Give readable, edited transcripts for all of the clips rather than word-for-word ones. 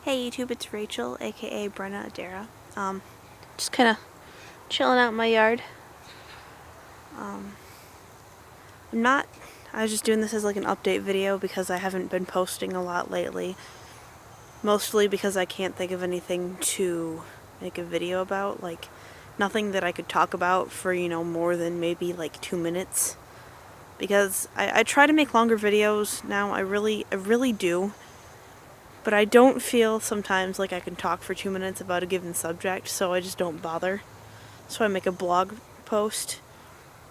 Hey YouTube, it's Rachel, aka BrennaxAdaira. Just kind of chilling out in my yard. I was just doing this as like an update video because I haven't been posting a lot lately. Mostly because I can't think of anything to make a video about. Like, nothing that I could talk about for, more than maybe like 2 minutes. Because I try to make longer videos now, I really do. But I don't feel sometimes like I can talk for 2 minutes about a given subject, so I just don't bother. So I make a blog post,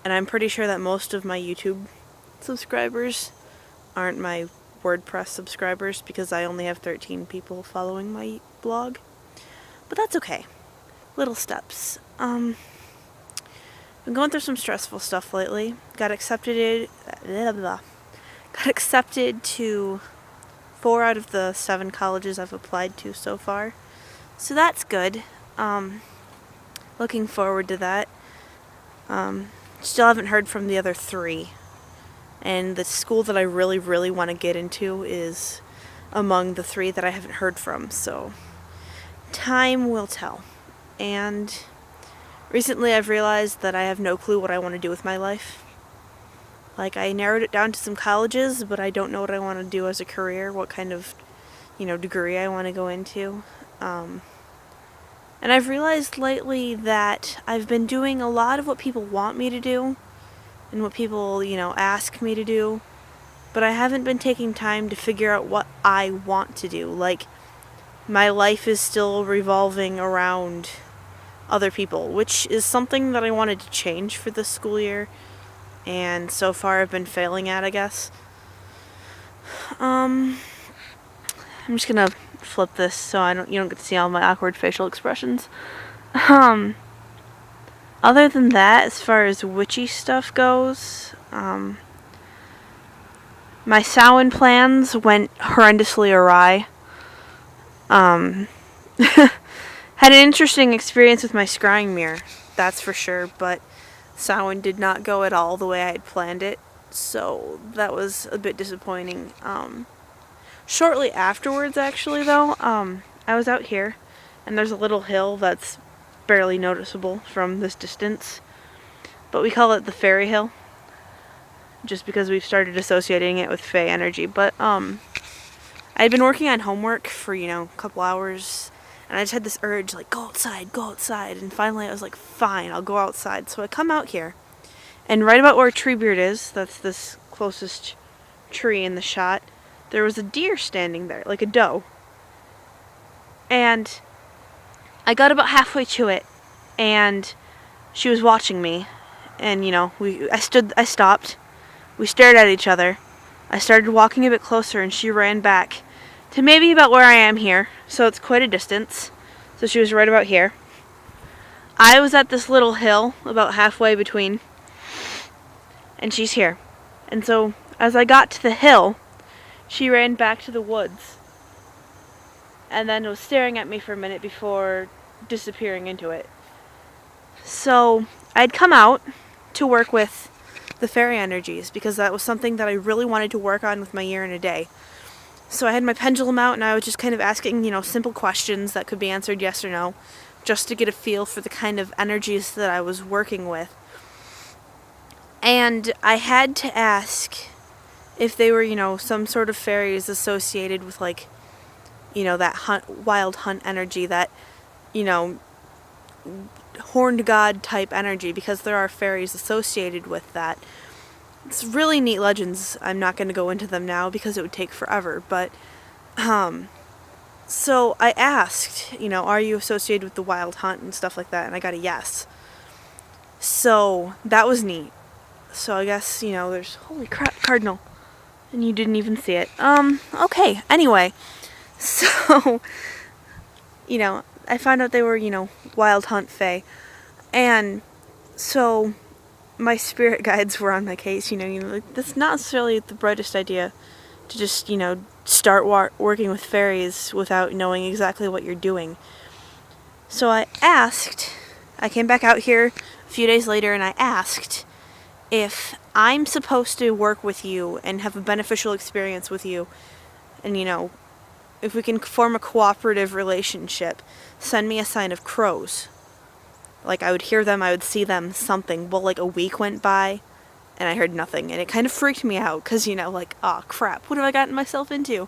and I'm pretty sure that most of my YouTube subscribers aren't my WordPress subscribers because I only have 13 people following my blog. But that's okay. Little steps. Been going through some stressful stuff lately. Got accepted to 4 out of the 7 colleges I've applied to so far. So that's good. Looking forward to that. Still haven't heard from the other 3. And the school that I really want to get into is among the 3 that I haven't heard from. So time will tell. And recently I've realized that I have no clue what I want to do with my life. Like, I narrowed it down to some colleges, but I don't know what I want to do as a career, what kind of, degree I want to go into. And I've realized lately that I've been doing a lot of what people want me to do, and what people, ask me to do, but I haven't been taking time to figure out what I want to do. Like, my life is still revolving around other people, which is something that I wanted to change for this school year. And so far I've been failing at, I guess. I'm just gonna flip this so you don't get to see all my awkward facial expressions. Other than that, as far as witchy stuff goes, my Samhain plans went horrendously awry. Had an interesting experience with my scrying mirror, that's for sure, but Samhain did not go at all the way I had planned it, so that was a bit disappointing. Shortly afterwards, actually, though, I was out here, and there's a little hill that's barely noticeable from this distance, but we call it the Fairy Hill, just because we've started associating it with Fae energy. But I'd been working on homework for, a couple hours, and I just had this urge, like, go outside, and finally I was like, fine, I'll go outside. So I come out here, and right about where Treebeard is, that's this closest tree in the shot, there was a deer standing there, like a doe. And I got about halfway to it, and she was watching me, and, I stopped, we stared at each other, I started walking a bit closer, and she ran back to maybe about where I am here, so it's quite a distance. So she was right about here. I was at this little hill, about halfway between, and she's here. And so, as I got to the hill, she ran back to the woods, and then was staring at me for a minute before disappearing into it. So, I'd come out to work with the fairy energies, because that was something that I really wanted to work on with my year in a day. So I had my pendulum out, and I was just kind of asking, simple questions that could be answered yes or no, just to get a feel for the kind of energies that I was working with. And I had to ask if they were, some sort of fairies associated with, like, that wild hunt energy, that, horned god type energy, because there are fairies associated with that. It's really neat legends. I'm not going to go into them now because it would take forever, but so I asked, are you associated with the wild hunt and stuff like that, and I got a yes. So that was neat. So I guess, there's, holy crap, cardinal, and you didn't even see it. Okay, anyway, so I found out they were, wild hunt fae, and so my spirit guides were on my case, like, that's not necessarily the brightest idea to just, start working with fairies without knowing exactly what you're doing. So I came back out here a few days later, and I asked if I'm supposed to work with you and have a beneficial experience with you, and, if we can form a cooperative relationship, send me a sign of crows. Like, I would hear them, I would see them, something. Well, like, a week went by, and I heard nothing, and it kind of freaked me out, because, you know, like, oh, crap, what have I gotten myself into?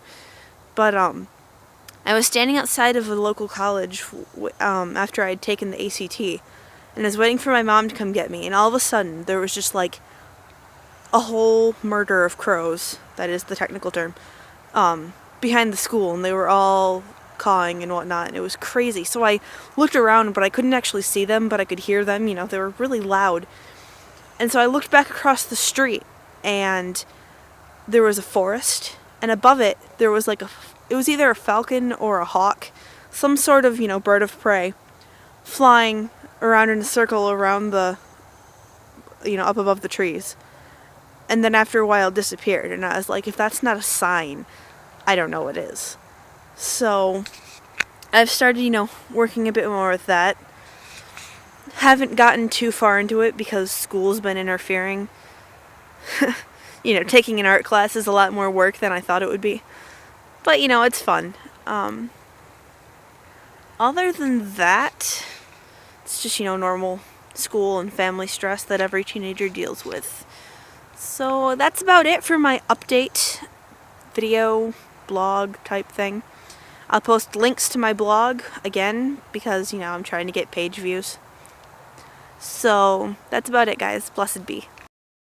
But, I was standing outside of a local college, after I had taken the ACT, and I was waiting for my mom to come get me, and all of a sudden, there was just, like, a whole murder of crows, that is the technical term, behind the school, and they were all cawing and whatnot, and it was crazy. So I looked around, but I couldn't actually see them, but I could hear them, you know, they were really loud. And so I looked back across the street, and there was a forest, and above it, there was like it was either a falcon or a hawk, some sort of, you know, bird of prey, flying around in a circle around the, you know, up above the trees. And then after a while it disappeared, and I was like, if that's not a sign, I don't know what is. So I've started, you know, working a bit more with that. Haven't gotten too far into it because school's been interfering. You know, taking an art class is a lot more work than I thought it would be. But, you know, it's fun. Other than that, it's just, you know, normal school and family stress that every teenager deals with. So that's about it for my update video blog type thing. I'll post links to my blog again because, you know, I'm trying to get page views. So that's about it, guys. Blessed be.